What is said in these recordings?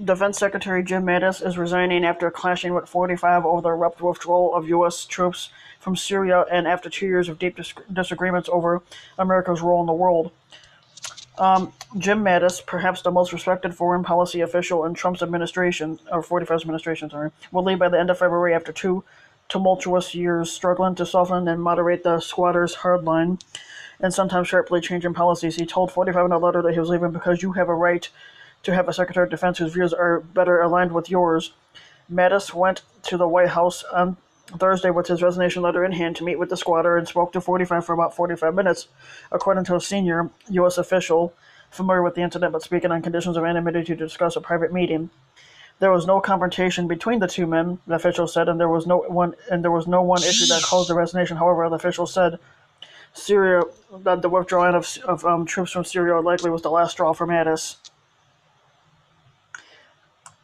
Defense Secretary Jim Mattis is resigning after clashing with 45 over the abrupt withdrawal of U.S. troops from Syria and after 2 years of deep disagreements over America's role in the world. Jim Mattis, perhaps the most respected foreign policy official in Trump's administration, or 45's administration, will leave by the end of February after 2 tumultuous years, struggling to soften and moderate the squatter's hard line and sometimes sharply changing policies. He told 45 in a letter that he was leaving because you have a right to have a Secretary of Defense whose views are better aligned with yours. Mattis went to the White House on Thursday with his resignation letter in hand to meet with the squatter and spoke to 45 for about 45 minutes, according to a senior U.S. official familiar with the incident but speaking on conditions of anonymity to discuss a private meeting. There was no confrontation between the two men, the official said, and there was no one issue that caused the resignation. However, the official said that the withdrawing of troops from Syria likely was the last straw for Mattis.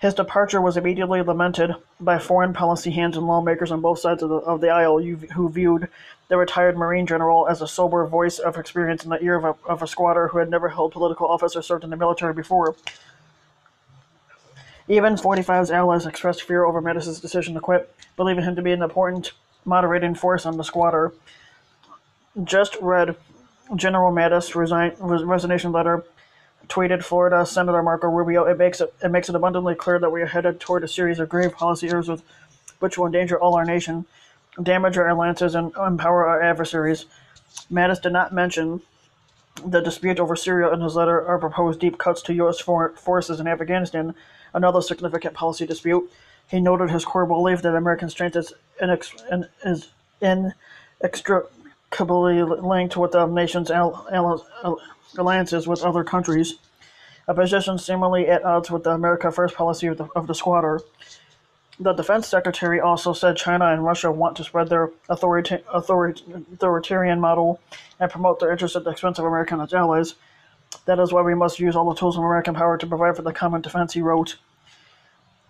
His departure was immediately lamented by foreign policy hands and lawmakers on both sides of the aisle who viewed the retired Marine general as a sober voice of experience in the ear of a squatter who had never held political office or served in the military before. Even 45's allies expressed fear over Mattis' decision to quit, believing him to be an important moderating force on the squatter. Just read General Mattis' resignation letter, tweeted Florida Senator Marco Rubio. It makes it abundantly clear that we are headed toward a series of grave policy errors which will endanger all our nation, damage our alliances, and empower our adversaries. Mattis did not mention the dispute over Syria in his letter or proposed deep cuts to U.S. forces in Afghanistan, another significant policy dispute. He noted his core belief that American strength is inextricably linked with the nation's alliances with other countries, a position seemingly at odds with the America First policy of the squatter. The defense secretary also said China and Russia want to spread their authoritarian model and promote their interests at the expense of America and its allies. That is why we must use all the tools of American power to provide for the common defense, he wrote.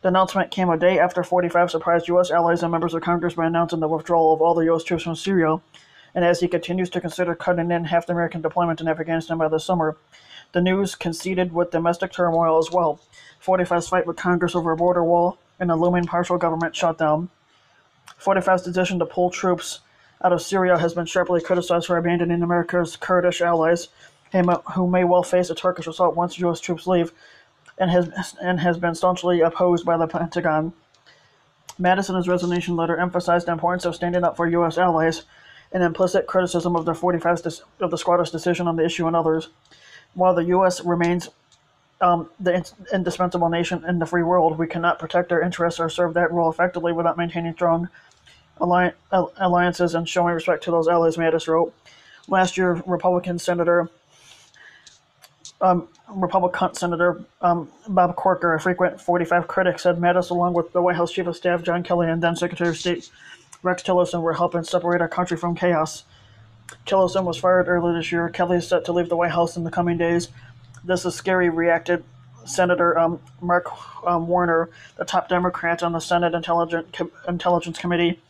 The announcement came a day after 45 surprised U.S. allies and members of Congress by announcing the withdrawal of all the U.S. troops from Syria, and as he continues to consider cutting in half the American deployment in Afghanistan by this summer. The news coincided with domestic turmoil as well. 45's fight with Congress over a border wall and a looming partial government shutdown. 45's decision to pull troops out of Syria has been sharply criticized for abandoning America's Kurdish allies, who may well face a Turkish assault once U.S. troops leave, and has been staunchly opposed by the Pentagon. Mattis in his resignation letter emphasized the importance of standing up for U.S. allies, an implicit criticism of the squatter's decision on the issue and others. While the U.S. remains the indispensable nation in the free world, we cannot protect our interests or serve that role effectively without maintaining strong alliances and showing respect to those allies, Mattis wrote. Last year, Republican Senator Bob Corker, a frequent 45 critic, said Mattis, along with the White House Chief of Staff John Kelly and then Secretary of State Rex Tillerson, were helping separate our country from chaos. Tillerson was fired earlier this year. Kelly is set to leave the White House in the coming days. This is scary, reacted Senator Mark Warner, the top Democrat on the Senate Intelligence Committee,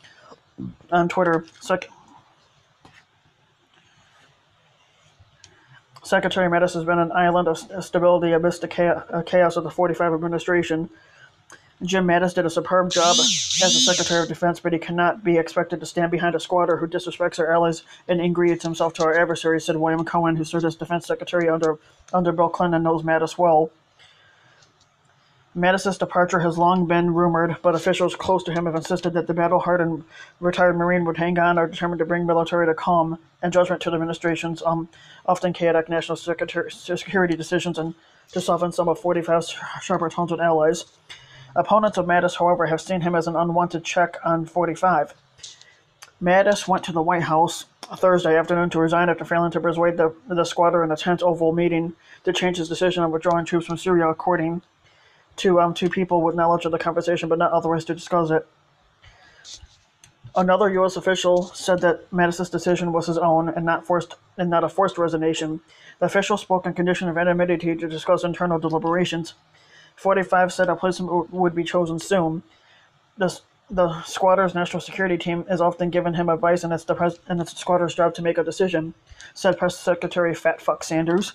on Twitter. Secretary Mattis has been an island of stability amidst the chaos of the 45 administration. Jim Mattis did a superb job as the Secretary of Defense, but he cannot be expected to stand behind a squatter who disrespects our allies and ingratiates himself to our adversaries, said William Cohen, who served as Defense Secretary under Bill Clinton and knows Mattis well. Mattis' departure has long been rumored, but officials close to him have insisted that the battle-hardened retired Marine would hang on, are determined to bring military to calm and judgment to the administration's often chaotic national security decisions and to soften some of 45's sharper tones with allies. Opponents of Mattis, however, have seen him as an unwanted check on 45. Mattis went to the White House Thursday afternoon to resign after failing to persuade the squatter in a tense Oval meeting to change his decision on withdrawing troops from Syria, according to two people with knowledge of the conversation but not authorized to discuss it. Another U.S. official said that Mattis' decision was his own and not a forced resignation. The official spoke on condition of anonymity to discuss internal deliberations. 45 said a replacement would be chosen soon. The squatter's national security team is often giving him advice, and it's the squatter's job to make a decision, said Press Secretary Fat Fuck Sanders.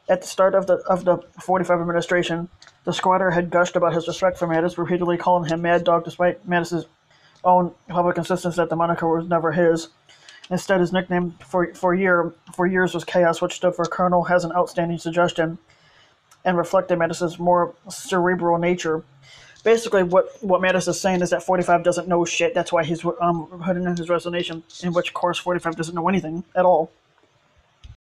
At the start of the 45 administration, The squatter had gushed about his respect for Mattis, repeatedly calling him Mad Dog despite Mattis's own public insistence that the moniker was never his. Instead, his nickname for years was Chaos, which stood for Colonel has an outstanding suggestion and reflected Mattis's more cerebral nature. Basically, what Mattis is saying is that 45 doesn't know shit. That's why he's putting in his resignation, in which, of course, 45 doesn't know anything at all.